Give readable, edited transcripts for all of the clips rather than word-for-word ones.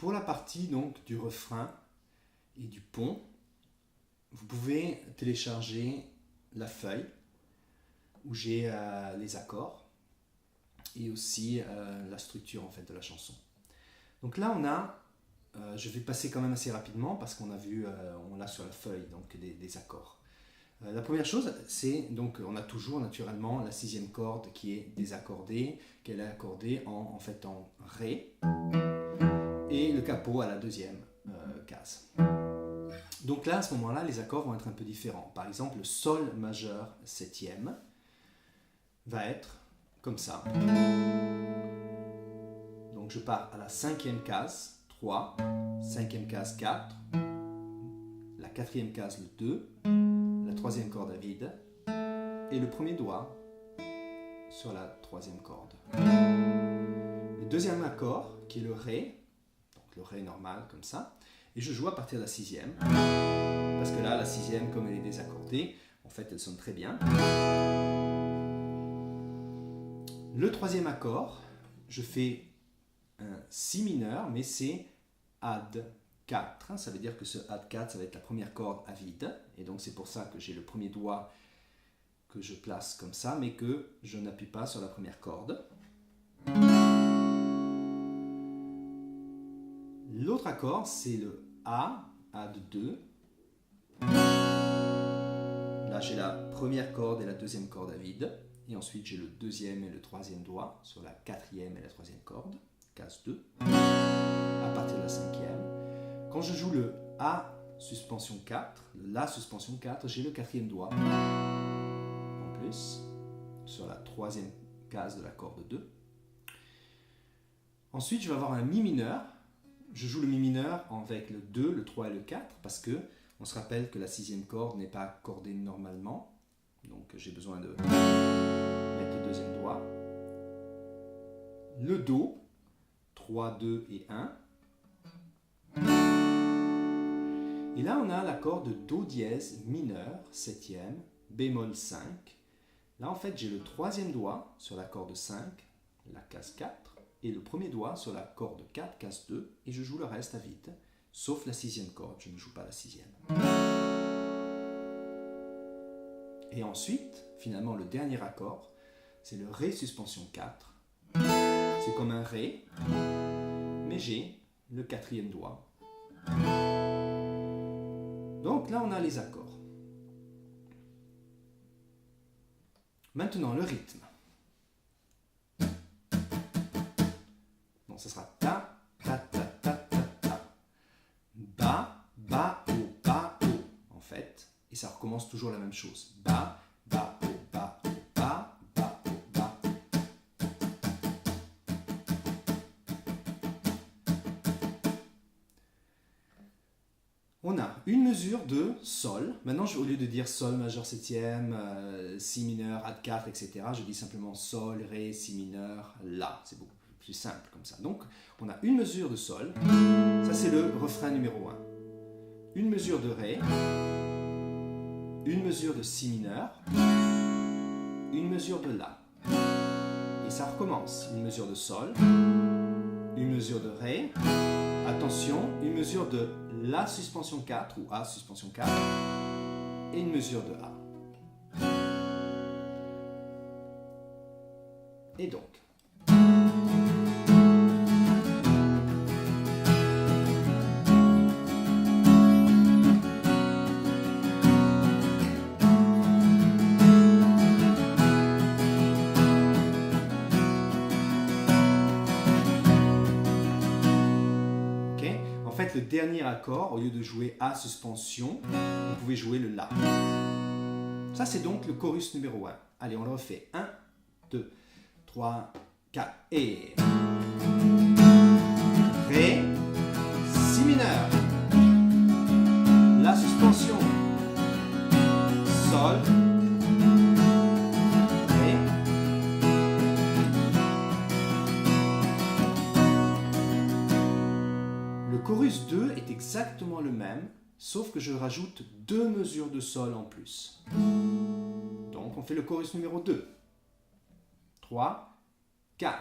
pour la partie donc du refrain et du pont, vous pouvez télécharger la feuille où j'ai les accords et aussi la structure en fait de la chanson. Donc là on a, je vais passer quand même assez rapidement parce qu'on a vu, on l'a sur la feuille donc des accords. La première chose, c'est donc on a toujours naturellement la sixième corde qui est désaccordée, qu'elle est accordée en fait en Ré, et le capot à la deuxième case. Donc là, à ce moment-là, les accords vont être un peu différents. Par exemple, le Sol majeur septième va être comme ça. Donc je pars à la cinquième case, 3, cinquième case, 4, la quatrième case, le 2, la troisième corde à vide, et le premier doigt sur la troisième corde. Le deuxième accord, qui est le Ré, donc le Ré normal, comme ça, et je joue à partir de la sixième, parce que là, la sixième, comme elle est désaccordée, en fait, elle sonne très bien. Le troisième accord, je fais un Si mineur, mais c'est Add 4. Ça veut dire que ce Add 4, ça va être la première corde à vide, et donc c'est pour ça que j'ai le premier doigt que je place comme ça, mais que je n'appuie pas sur la première corde. L'autre accord, c'est le A, Add 2. Là, j'ai la première corde et la deuxième corde à vide. Et ensuite, j'ai le deuxième et le troisième doigt sur la quatrième et la troisième corde, case 2, à partir de la cinquième. Quand je joue le A suspension 4, le La suspension 4, j'ai le quatrième doigt en plus sur la troisième case de la corde 2. Ensuite, je vais avoir un Mi mineur. Je joue le Mi mineur avec le 2, le 3 et le 4 parce que on se rappelle que la sixième corde n'est pas accordée normalement. Donc j'ai besoin de mettre le deuxième doigt. Le Do, 3, 2 et 1. Et là on a l'accord de Do dièse mineur, septième, bémol 5. Là en fait j'ai le troisième doigt sur la corde 5, la case 4. Et le premier doigt sur la corde 4, case 2, et je joue le reste à vide, sauf la sixième corde, je ne joue pas la sixième. Et ensuite, finalement, le dernier accord, c'est le Ré suspension 4. C'est comme un Ré, mais j'ai le quatrième doigt. Donc là, on a les accords. Maintenant, le rythme. Donc, ce sera ta, ta, ta, ta, ta, ta. Ba, ba, o, ba, o, en fait. Et ça recommence toujours la même chose. Ba, ba, o, ba, o, ba, ba, o, ba. On a une mesure de Sol. Maintenant, au lieu de dire Sol majeur septième, Si mineur, Add 4, etc., je dis simplement Sol, Ré, Si mineur, La. C'est beaucoup plus simple comme ça. Donc, on a une mesure de Sol. Ça, c'est le refrain numéro 1. Une mesure de Ré. Une mesure de Si mineur. Une mesure de La. Et ça recommence. Une mesure de Sol. Une mesure de Ré. Attention, une mesure de La suspension 4 ou A suspension 4. Et une mesure de A. Et donc, le dernier accord, au lieu de jouer A suspension, vous pouvez jouer le La. Ça, c'est donc le chorus numéro 1. Allez, on le refait. 1, 2, 3, 4 et... Ré, Si mineur, La suspension, Sol, Ré, le chorus 2 est exactement le même, sauf que je rajoute 2 mesures de Sol en plus. Donc on fait le chorus numéro 2. 3, 4.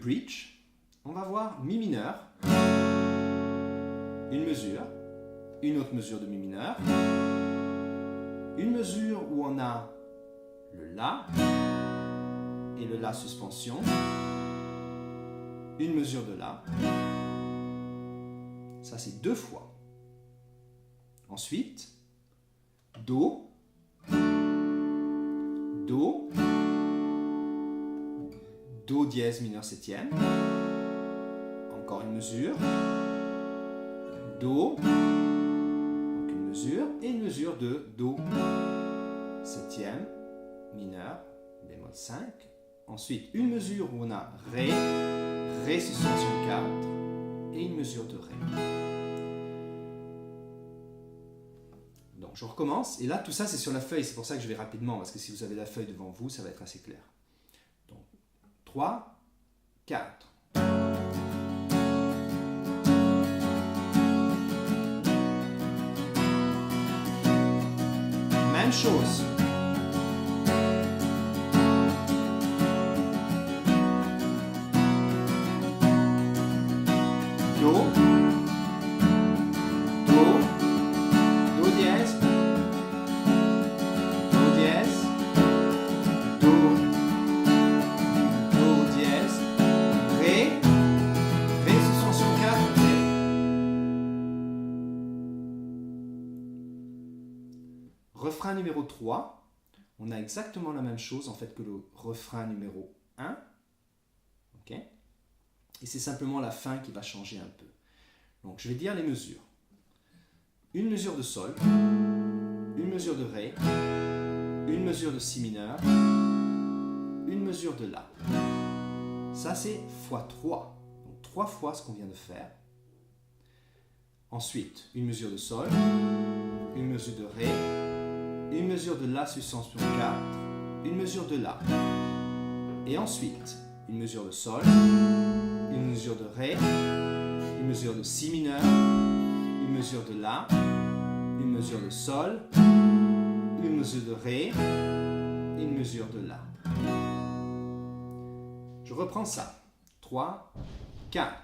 bridge, on va voir mi mineur, une mesure, une autre mesure de mi mineur, une mesure où on a le La et le La suspension, une mesure de La, ça c'est 2 fois. Ensuite, Do, Do, Do dièse mineur septième, encore une mesure, Do, donc une mesure, et une mesure de Do septième mineur, bémol 5. Ensuite, une mesure où on a Ré, Ré suspension 4, et une mesure de Ré. Donc je recommence, et là tout ça c'est sur la feuille, c'est pour ça que je vais rapidement, parce que si vous avez la feuille devant vous, ça va être assez clair. Donc 3, 4. Même chose. Do, Do, Do dièse, Do dièse, Do, Do dièse, Ré, Ré suspension 4, Ré. Refrain numéro 3, on a exactement la même chose en fait que le refrain numéro 1. Ok ? Et c'est simplement la fin qui va changer un peu. Donc je vais dire les mesures. Une mesure de Sol, une mesure de Ré, une mesure de Si mineur, une mesure de La. Ça c'est x3, donc 3 fois ce qu'on vient de faire. Ensuite, une mesure de Sol, une mesure de Ré, une mesure de La suspension 4, une mesure de La. Et ensuite, une mesure de Sol, une mesure de Ré, une mesure de Si mineur, une mesure de La, une mesure de Sol, une mesure de Ré, une mesure de La. Je reprends ça. 3, 4.